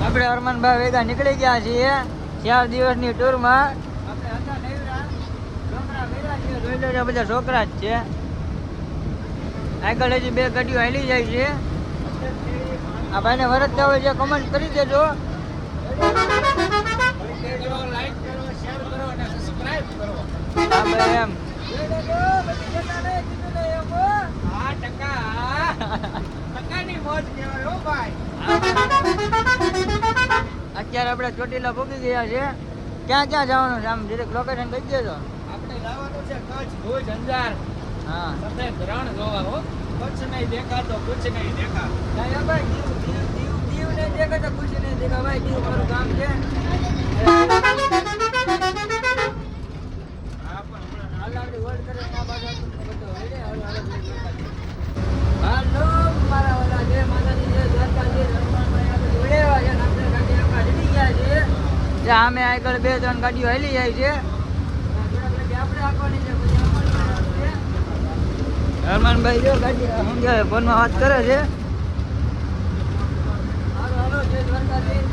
આપણે અરમાનભાઈ ભેગા નીકળી ગયા છીએ 4 દિવસની ટૂરમાં. આપણે હતા નેવરા છોકરા ભેગા છીએ, જોઈ લેજો બધા છોકરા જ છે. આગળ હજી 2 ગાડીઓ હાલી જાય છે. આ ભાઈને વરસતા હોય છે કમેન્ટ કરી દેજો. હા ભાઈ એમ અત્યારે આપણે ચોટીલા પહોંચી ગયા છે. ક્યાં ક્યાં જવાનું છે આમ ડિરેક્ટ લોકેશન કહી દેજો. આપણે જવાનું છે કચ્છ, ભુજ, અંજાર. હા સફેદ રણ જોવા હો. કચ્છ નહીં દેખાતો, કુછ નહીં દેખા. ભાઈ દીવ નહીં દેખાતો, કુછ નહીં દેખા. ભાઈ દીવ મારું કામ છે. હાલો મારા વાલા જય માતાજી જય દ્વારકાધીશ. અમે આગળ 2-3 ગાડીઓ હાલી જાય છે. હરમાનભાઈ જો ગાડી સમજાવે ફોનમાં વાત કરે છે. હાલો જય દ્વારકાધીશ.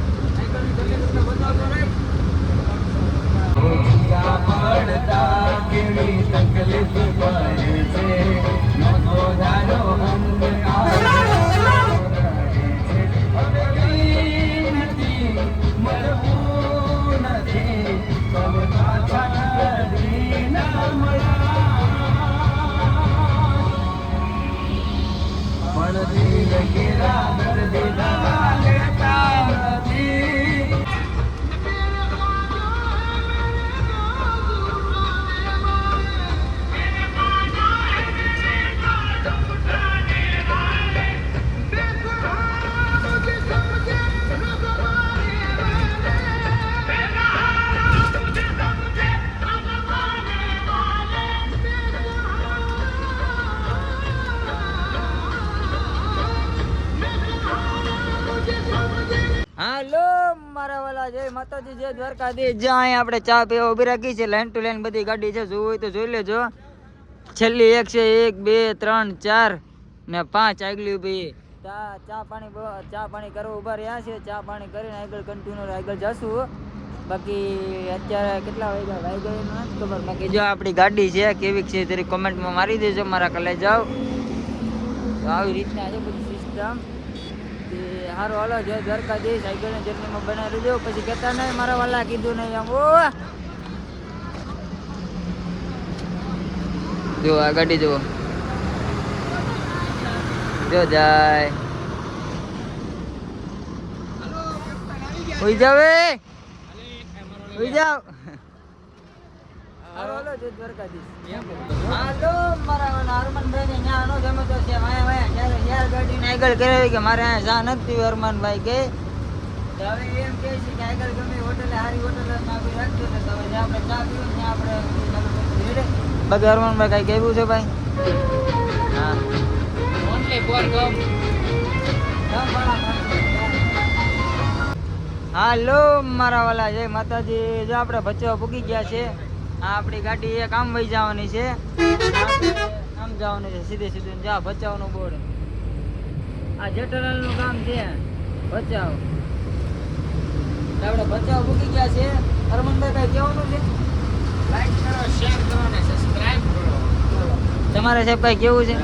હાલો મારા વાલા જય માતાજી જય દ્વારકાધીશ. જ્યાં અહીંયા આપણે ચા પીવા ઉભી રાખી છે. લાઈન ટુ લાઈન બધી ગાડી છે. જોવું હોય તો જોઈ લેજો. છેલ્લી એક છે 1 2 3 4 ને 5 આગલી ઉભી. ચા પાણી કરવા ઉભા રહ્યા છે. ચા પાણી કરીને આગળ કન્ટિન્યુ આગળ જશું. બાકી અત્યારે કેટલા વાગ્યા નથી ખબર. બાકી જો આપણી ગાડી છે કેવી છે તેરી કોમેન્ટમાં મારી દેજો. મારા કલે જાઓ તો આવી રીતના છે બધી સિસ્ટમ. હારો હાલો જય દ્વારકાધીશ. સાયકલની જર્નીમાં બનાવી દેજો. પછી કહેતા નહીં મારા વાલા કીધું નહીં આમ. ઓ જો આ ગાડી જુઓ, જો જાય ઉઈ જાવ ઉઈ જાવ. હાલો હાલો જય દ્વારકાધીશ. હાલો મારા વાલા હરમાનભાઈ ને ન્યા નો જમે તો છે. વાયા વાયા યાર ગાડીને આગળ કરાવી કે મારે અહીંયા જા નથી. હરમાનભાઈ કે હવે એમ કહે છે કે આગળ ગમે હોટલે હારી હોટલ આપી રાખજો ને. હવે જે આપણે ચા પીવું ને આપણે બાકી હરમાનભાઈ કઈ કહેવું છે ભાઈ? હા ઓનલી ફોર ગમ. હાલો મારા વાલા જય માતાજી. જો આપણે ભચાઉ પૂગી ગયા છે. આ આપણી ગાડી એક આમ વહી જવાની છે, આમ જવાનું છે સીધે સીધું. જા ભચાઉ નું બોર્ડ. આ જેઠાલાલ નું કામ છે ભચાઉ. આપણે ભચાઉ પૂગી ગયા છે. હરમનભાઈ કઈ કહેવાનું છે? લાઈક કરો, શેર કરો ને સબસ્ક્રાઇબ કરો. તમારે સાહેબ કઈ કેવું છે?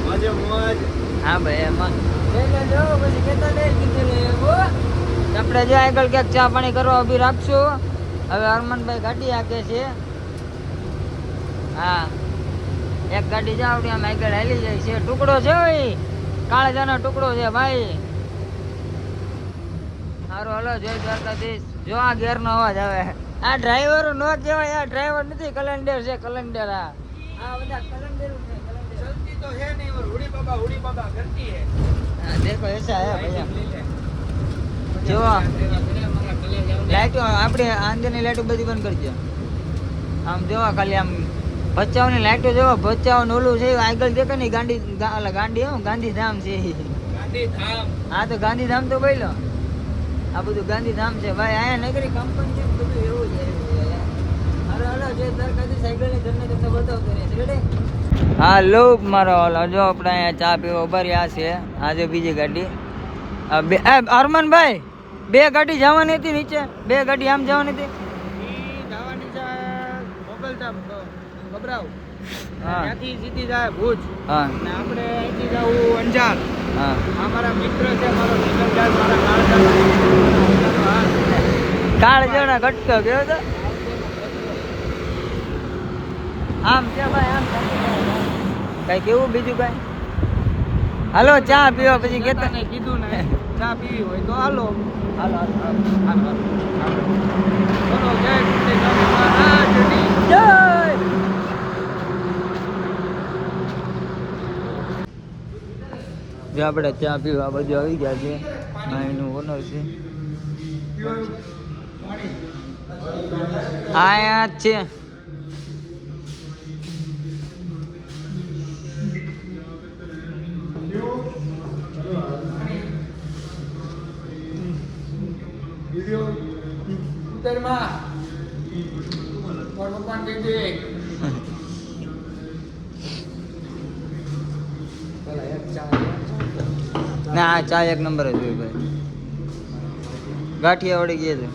મોજે મોજ. હા ભાઈ એમ જો પછી કેતા નહીં કીધું આપણે જે આગળ ક્યાંક ચા પાણી કરવા ઉભી રાખશું. હવે હરમનભાઈ ગાડી હાકે છે. હા એક ગાડી જાવ આમ આગળ હાલી જાય છે. ટુકડો છે ભાઈ, કાળજાનો ટુકડો છે ભાઈ. સારું હાલો જય દ્વારકાધીશ. જો આ ગેર નો અવાજ આવે. આ ડ્રાઈવર નો કહેવાય, આ ડ્રાઈવર નથી કલેન્ડર છે. કલેન્ડર આ બધા કલેન્ડર છે. चलती तो है नहीं और हुडी बाबा करती है. देखो ऐसा है भैया. जो लाइट આપણે આંધેની લાઈટો બધી બંધ કરજો. આમ જોવા ખાલી આમ ભચાઉની લાઈટો જોવા. ભચાઉ ઓલું છે આગળ દેખે ને ગાંધી ગાંધીધામ છે. ગાંધીધામ. હા તો ગાંધીધામ તો બોલો. આ બધું ગાંધીધામ છે ભાઈ. અહીંયા નગરી કંપની છે બધું એવું છે. હાલો હાલો જે દરકાદી સાયકલની તમને તમને બતાવતો રહેશે. રેડી? હાલો મારો હાલો જો આપણે અહીંયા ચા પીવા ઉભા રહ્યા છે. આજે બીજી ગાડી અરમાનભાઈ, બે ગાડી જવાની હતી નીચે, બે ગાડી આમ જવાની હતી. જવાની છે મોગલધામ ગભરાવ, હા ત્યાંથી સીધી જાય ભુજ, હા અને આપણે અહીંથી જવું અંજાર. હા. આ મારા મિત્ર છે, મારો નિકલદાર, મારા કાળજાના કટકો ગયો તો આમ છે ભાઈ, આમ કઈ કેવું બીજું કઈ? હાલો ચા પીવા પછી કેતા ને કીધું ને ચા પીવી હોય તો હાલો. હાલો બોલો જય ગુંડેશ્વરી મહારાજની. જય. જો આપણે ચા પીવા આ બાજુ આવી ગયા છે, આ એનું ઓનર છે, આયા જ છે. ઉત્તરમાં ભગવાન દીદી ના આ ચા એક નંબર જ હોય ભાઈ, ગાંઠિયા વળી ગયા છે.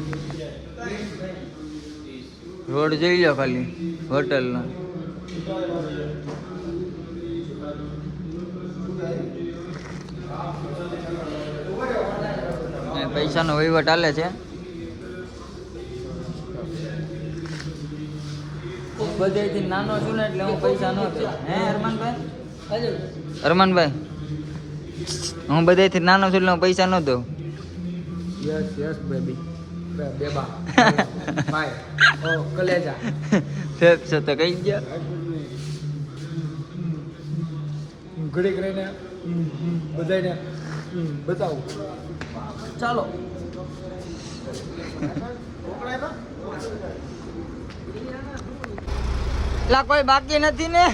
રોડ જોઈ લો ખાલી હોટલનો. પૈસાનો વહીવટ હાલે છે. બધેથી નાનો છું ને એટલે હું પૈસા ન દઉં. હે અરમાનભાઈ? અરમાનભાઈ, હું બધેથી નાનો છું એટલે હું પૈસા ન દઉં. યસ યસ બેબી બેબા ભાઈ ઓ કલેજા ફેફ છે તો કઈ ગયા. ઘડી કરીને બધાને બતાવું. ચાલો લા કોઈ બાકી નથી ને?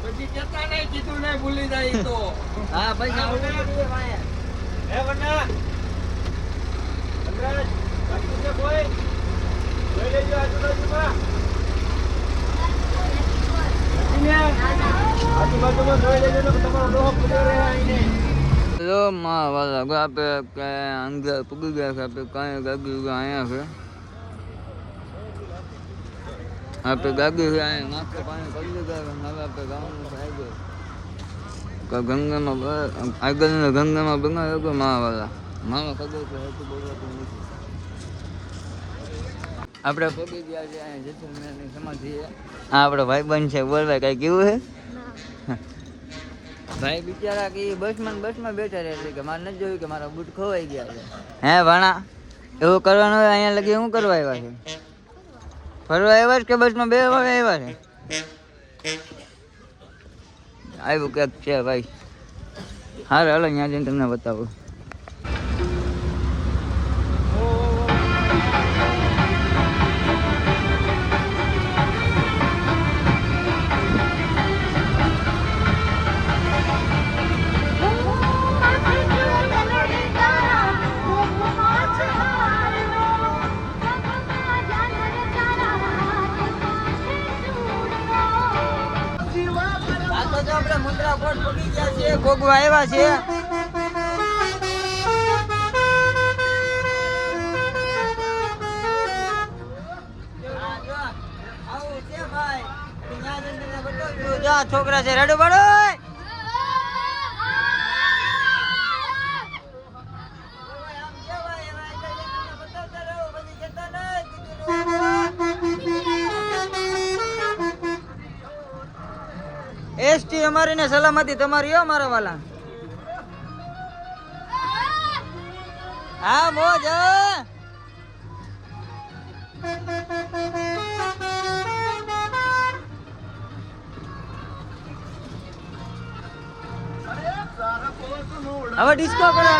પછી કેતા નહીં, કીધું નહીં, ભૂલી જાય તો. હા પૈસા હે વના અંગ્રેજ બાકી છે કોઈ? લઈ લેજો આજુબાજુમાં. આજુબાજુમાં જોઈ લેજો ને તમારો ડોહો પડ્યો રહે આઈને. લો માં વાલા આપે કે અંદર પૂગી ગયા છે, આપે કાંઈ ગાગી અહીંયા છે, આપે ગાગી છે અહીંયા નાખે પાણી પડી ગયા. હવે આપે ગામનું આવી ગયો ગંગામાં, આગળના ગંગામાં બંગાળ ગયો માં વાલા. મામા ખબર છે હતું બોલવાતું નથી. આપણે પગી ગયા છે અહીંયા જેસલમેરની સમાધિ. હા આપણો ભાઈબંધ છે, બોલવાય કઈ કેવું છે? ભાઈ બિચારા કે બસમાં બેઠા રહે કે મારે નથી જોયું કે મારા બૂટ ખોવાઈ ગયા છે. હે ભાણા, એવું કરવાનું હોય અહીંયા લગી શું કરવા આવ્યા છે? ફરવા આવ્યા છે કે બસમાં બેસવા આવ્યા છે? આવ્યું ક્યાંક છે ભાઈ. હારે હાલો ત્યાં જઈને તમને બતાવું. આપણે મુંદ્રા કોટ પડી ગયા છે, ભોગવા આવ્યા છે. છોકરા છે રેડો બડો. એસટી અમારી ને સલામતી તમારી હો મારા વાલા. હા મોજ. હવે ડિસ્કો કરો.